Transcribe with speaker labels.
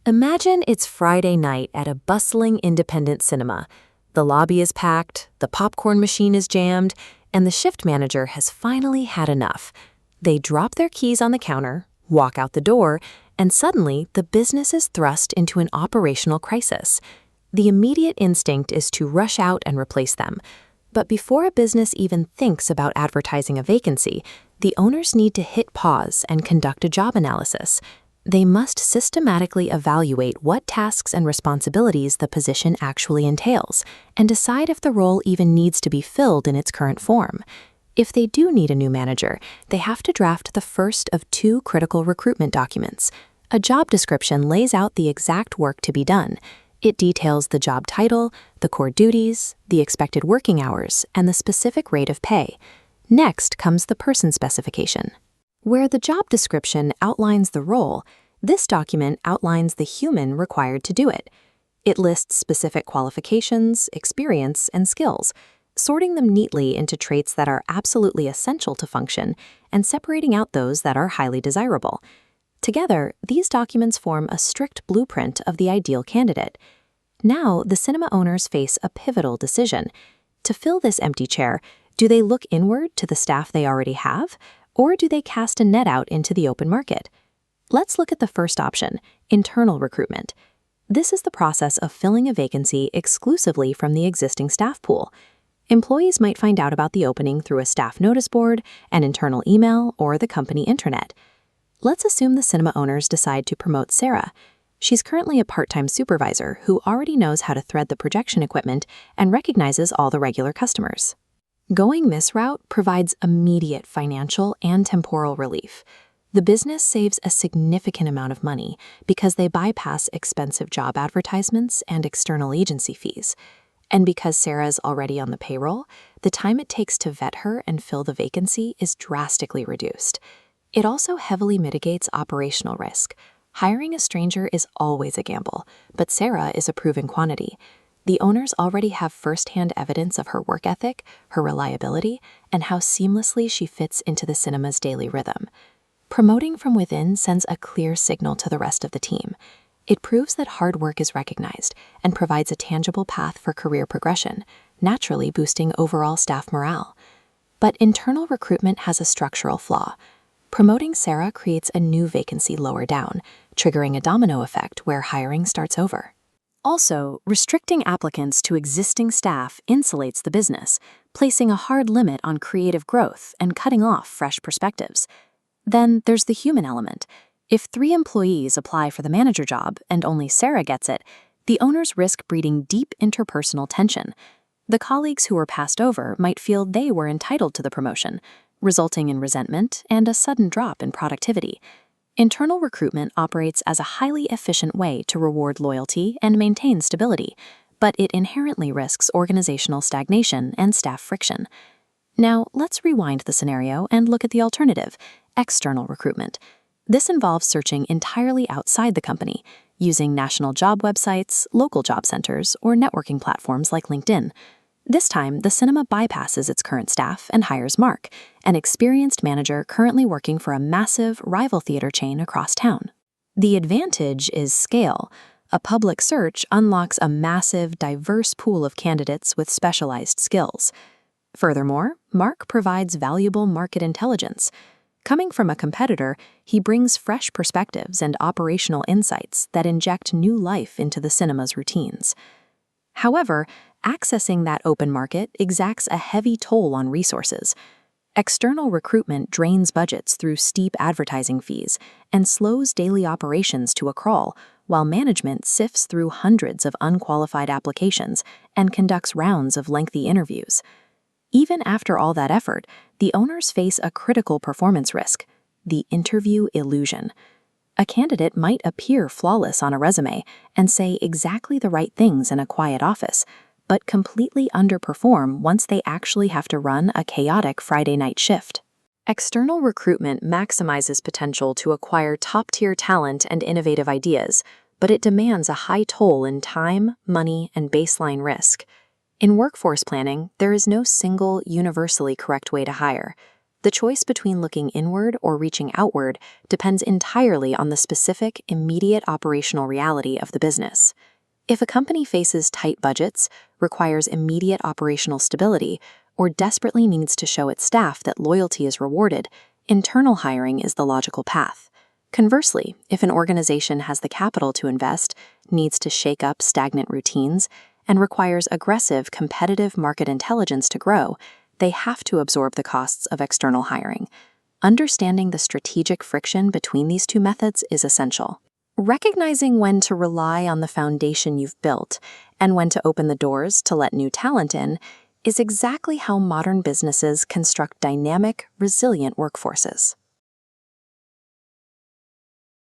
Speaker 1: Imagine it's Friday night at a bustling independent cinema. The lobby is packed, the popcorn machine is jammed, and the shift manager has finally had enough. They drop their keys on the counter, walk out the door, and suddenly the business is thrust into an operational crisis. The immediate instinct is to rush out and replace them. But before a business even thinks about advertising a vacancy, the owners need to hit pause and conduct a job analysis. They must systematically evaluate what tasks and responsibilities the position actually entails and decide if the role even needs to be filled in its current form. If they do need a new manager, they have to draft the first of two critical recruitment documents. A job description lays out the exact work to be done. It details the job title, the core duties, the expected working hours, and the specific rate of pay. Next comes the person specification. Where the job description outlines the role, this document outlines the human required to do it. It lists specific qualifications, experience, and skills, sorting them neatly into traits that are absolutely essential to function and separating out those that are highly desirable. Together, these documents form a strict blueprint of the ideal candidate. Now, the cinema owners face a pivotal decision. To fill this empty chair, do they look inward to the staff they already have, or do they cast a net out into the open market? Let's look at the first option, internal recruitment. This is the process of filling a vacancy exclusively from the existing staff pool. Employees might find out about the opening through a staff notice board, an internal email, or the company intranet. Let's assume the cinema owners decide to promote Sarah. She's currently a part-time supervisor who already knows how to thread the projection equipment and recognizes all the regular customers. Going this route provides immediate financial and temporal relief. The business saves a significant amount of money because they bypass expensive job advertisements and external agency fees. And because Sarah's already on the payroll, the time it takes to vet her and fill the vacancy is drastically reduced. It also heavily mitigates operational risk. Hiring a stranger is always a gamble, but Sarah is a proven quantity. The owners already have firsthand evidence of her work ethic, her reliability, and how seamlessly she fits into the cinema's daily rhythm. Promoting from within sends a clear signal to the rest of the team. It proves that hard work is recognized and provides a tangible path for career progression, naturally boosting overall staff morale. But internal recruitment has a structural flaw. Promoting Sarah creates a new vacancy lower down, triggering a domino effect where hiring starts over. Also, restricting applicants to existing staff insulates the business, placing a hard limit on creative growth and cutting off fresh perspectives. Then there's the human element. If 3 employees apply for the manager job and only Sarah gets it, the owners risk breeding deep interpersonal tension. The colleagues who were passed over might feel they were entitled to the promotion, resulting in resentment and a sudden drop in productivity. Internal recruitment operates as a highly efficient way to reward loyalty and maintain stability, but it inherently risks organizational stagnation and staff friction. Now, let's rewind the scenario and look at the alternative, external recruitment. This involves searching entirely outside the company, using national job websites, local job centers, or networking platforms like LinkedIn. This time, the cinema bypasses its current staff and hires Mark, an experienced manager currently working for a massive rival theater chain across town. The advantage is scale. A public search unlocks a massive, diverse pool of candidates with specialized skills. Furthermore, Mark provides valuable market intelligence. Coming from a competitor, he brings fresh perspectives and operational insights that inject new life into the cinema's routines. However, accessing that open market exacts a heavy toll on resources. External recruitment drains budgets through steep advertising fees and slows daily operations to a crawl, while management sifts through hundreds of unqualified applications and conducts rounds of lengthy interviews. Even after all that effort, the owners face a critical performance risk, the interview illusion. A candidate might appear flawless on a resume and say exactly the right things in a quiet office, but completely underperform once they actually have to run a chaotic Friday night shift. External recruitment maximizes potential to acquire top-tier talent and innovative ideas, but it demands a high toll in time, money, and baseline risk. In workforce planning, there is no single, universally correct way to hire. The choice between looking inward or reaching outward depends entirely on the specific, immediate operational reality of the business. If a company faces tight budgets, requires immediate operational stability, or desperately needs to show its staff that loyalty is rewarded, internal hiring is the logical path. Conversely, if an organization has the capital to invest, needs to shake up stagnant routines, and requires aggressive, competitive market intelligence to grow, they have to absorb the costs of external hiring. Understanding the strategic friction between these two methods is essential. Recognizing when to rely on the foundation you've built and when to open the doors to let new talent in is exactly how modern businesses construct dynamic, resilient workforces.